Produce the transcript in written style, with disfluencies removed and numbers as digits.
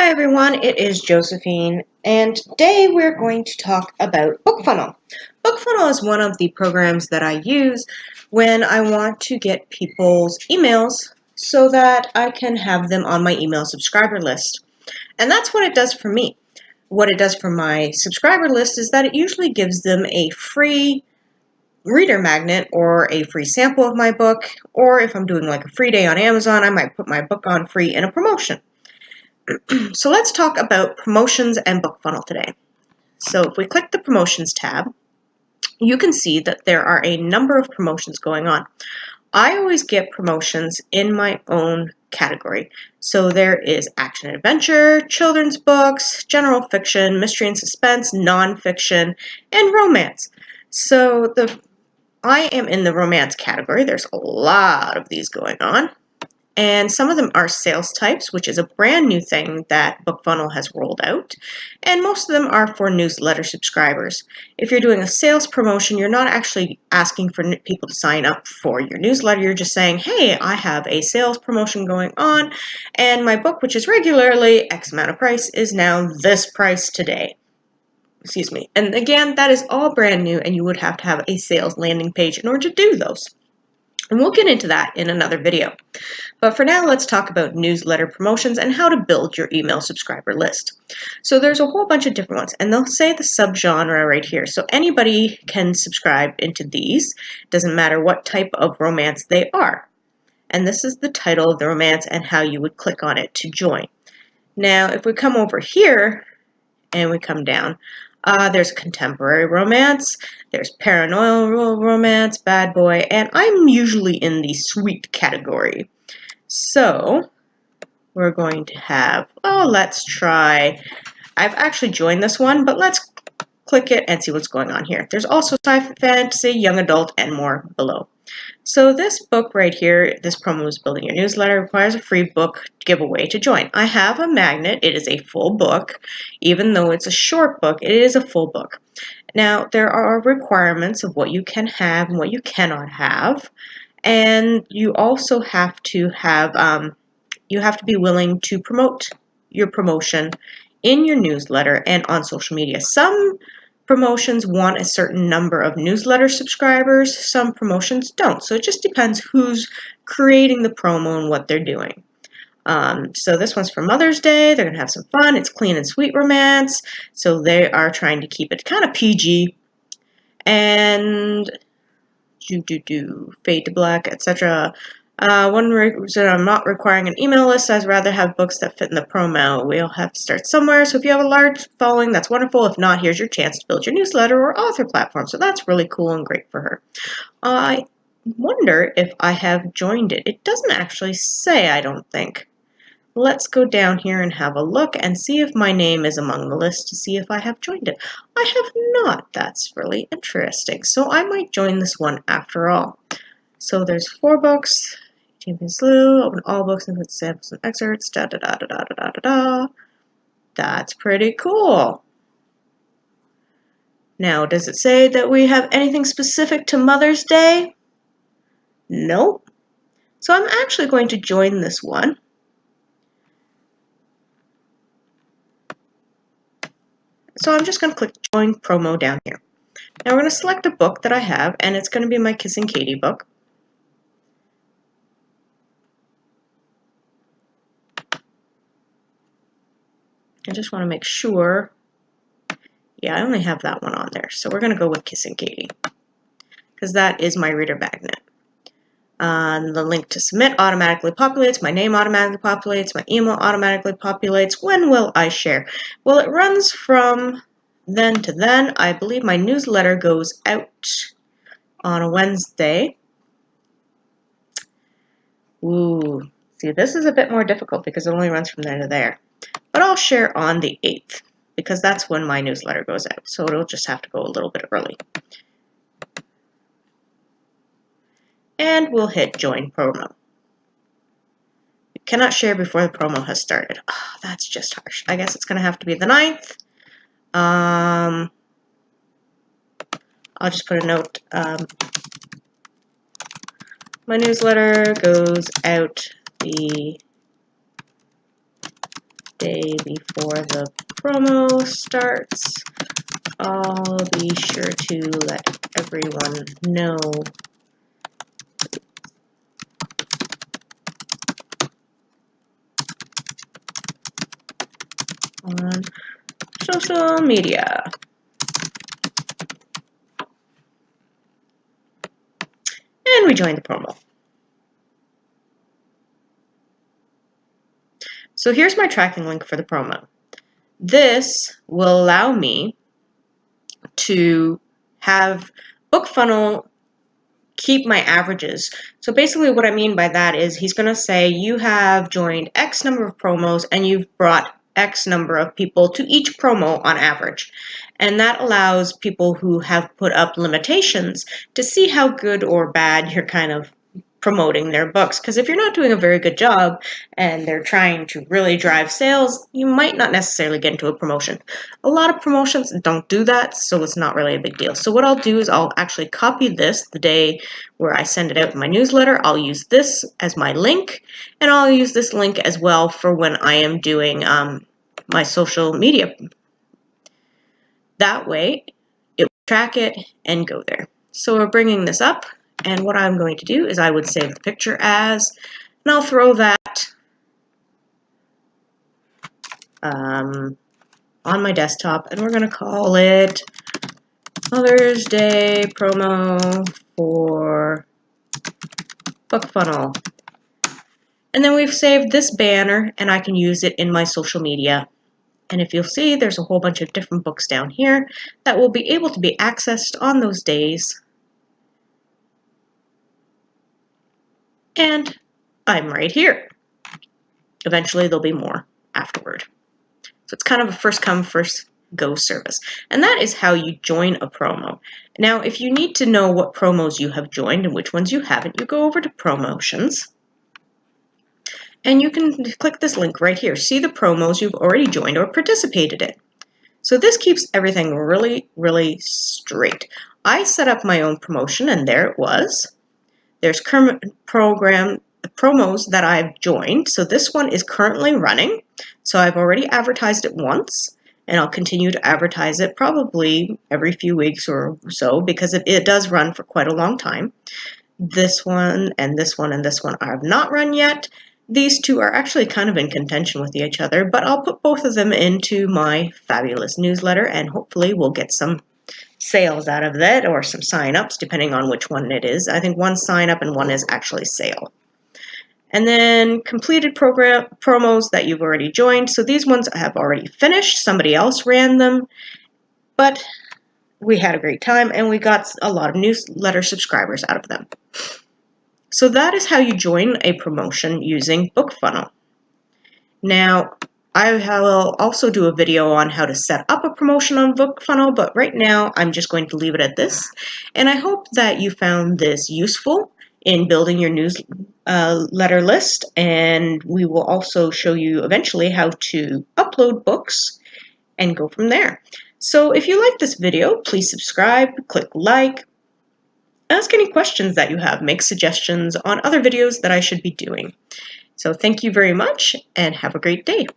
Hi everyone, it is Josephine, and today we're going to talk about BookFunnel. BookFunnel is one of the programs that I use when I want to get people's emails so that I can have them on my email subscriber list. And that's what it does for me. What it does for my subscriber list is that it usually gives them a free reader magnet or a free sample of my book, or if I'm doing like a free day on Amazon, I might put my book on free in a promotion. So let's talk about promotions and BookFunnel today. So if we click the promotions tab, you can see that there are a number of promotions going on. I always get promotions in my own category. So there is action and adventure, children's books, general fiction, mystery and suspense, nonfiction, and romance. So I am in the romance category. There's a lot of these going on. And some of them are sales types, which is a brand new thing that BookFunnel has rolled out. And most of them are for newsletter subscribers. If you're doing a sales promotion, you're not actually asking for people to sign up for your newsletter. You're just saying, hey, I have a sales promotion going on, and my book, which is regularly X amount of price, is now this price today. Excuse me. And again, that is all brand new, and you would have to have a sales landing page in order to do those. And we'll get into that in another video. But for now, let's talk about newsletter promotions and how to build your email subscriber list. So there's a whole bunch of different ones, and they'll say the subgenre right here. So anybody can subscribe into these. Doesn't matter what type of romance they are. And this is the title of the romance and how you would click on it to join. Now, if we come over here and we come down, there's contemporary romance, there's paranoid romance, bad boy, and I'm usually in the sweet category. So we're going to have, let's try, I've actually joined this one, but let's click it and see what's going on here. There's also sci-fi, fantasy, young adult, and more below. So this book right here, this promo is building your newsletter, requires a free book giveaway to join. I have a magnet. It is a full book. Even though it's a short book, it is a full book. Now, there are requirements of what you can have and what you cannot have. And you also have to have, be willing to promote your promotion in your newsletter and on social media. Some promotions want a certain number of newsletter subscribers, some promotions don't. So it just depends who's creating the promo and what they're doing. So this one's for Mother's Day. They're going to have some fun. It's clean and sweet romance. So they are trying to keep it kind of PG. And fade to black, etc. One reason I'm not requiring an email list, I'd rather have books that fit in the promo. We'll have to start somewhere, so if you have a large following, that's wonderful. If not, here's your chance to build your newsletter or author platform. So that's really cool and great for her. I wonder if I have joined it. It doesn't actually say, I don't think. Let's go down here and have a look and see if my name is among the list to see if I have joined it. I have not. That's really interesting. So I might join this one after all. So there's 4 books. 18 slew, open all books and put samples and excerpts. Da da da da da da da da. That's pretty cool. Now, does it say that we have anything specific to Mother's Day? Nope. So I'm actually going to join this one. So I'm just going to click Join Promo down here. Now we're going to select a book that I have, and it's going to be my Kissing Katie book. I just want to make sure. Yeah, I only have that one on there. So we're going to go with Kissing Katie, because that is my reader magnet. The link to submit automatically populates, my name automatically populates, my email automatically populates. When will I share? Well, it runs from then to then. I believe my newsletter goes out on a Wednesday. Ooh, see, this is a bit more difficult because it only runs from there to there. But I'll share on the 8th because that's when my newsletter goes out. So it'll just have to go a little bit early. And we'll hit Join Promo. You cannot share before the promo has started. Oh, that's just harsh. I guess it's going to have to be the 9th. I'll just put a note. My newsletter goes out the day before the promo starts, I'll be sure to let everyone know on social media. And we join the promo. So here's my tracking link for the promo. This will allow me to have BookFunnel keep my averages. So basically what I mean by that is he's going to say you have joined X number of promos and you've brought X number of people to each promo on average. And that allows people who have put up limitations to see how good or bad you're kind of promoting their books. Because if you're not doing a very good job and they're trying to really drive sales, you might not necessarily get into a promotion. A lot of promotions don't do that, so it's not really a big deal. So what I'll do is I'll actually copy this the day where I send it out in my newsletter. I'll use this as my link, and I'll use this link as well for when I am doing my social media. That way, it will track it and go there. So we're bringing this up. And what I'm going to do is I would save the picture as, and I'll throw that on my desktop, and we're going to call it Mother's Day promo for BookFunnel. And then we've saved this banner, and I can use it in my social media. And if you'll see, there's a whole bunch of different books down here that will be able to be accessed on those days. And I'm right here. Eventually there'll be more afterward. So it's kind of a first come, first go service. And that is how you join a promo. Now, if you need to know what promos you have joined and which ones you haven't, you go over to promotions. And you can click this link right here. See the promos you've already joined or participated in. So this keeps everything really, really straight. I set up my own promotion, and there it was. There's current promos that I've joined. So this one is currently running. So I've already advertised it once, and I'll continue to advertise it probably every few weeks or so because it does run for quite a long time. This one and this one and this one I have not run yet. These two are actually kind of in contention with each other, but I'll put both of them into my fabulous newsletter, and hopefully we'll get some sales out of that, or some sign-ups, depending on which one it is. I think one's sign-up and one is actually sale. And then completed promos that you've already joined. So these ones I have already finished. Somebody else ran them, but we had a great time and we got a lot of newsletter subscribers out of them. So that is how you join a promotion using BookFunnel. Now, I will also do a video on how to set up a promotion on BookFunnel, but right now I'm just going to leave it at this. And I hope that you found this useful in building your newsletter list, and we will also show you eventually how to upload books and go from there. So if you like this video, please subscribe, click like, ask any questions that you have, make suggestions on other videos that I should be doing. So thank you very much and have a great day.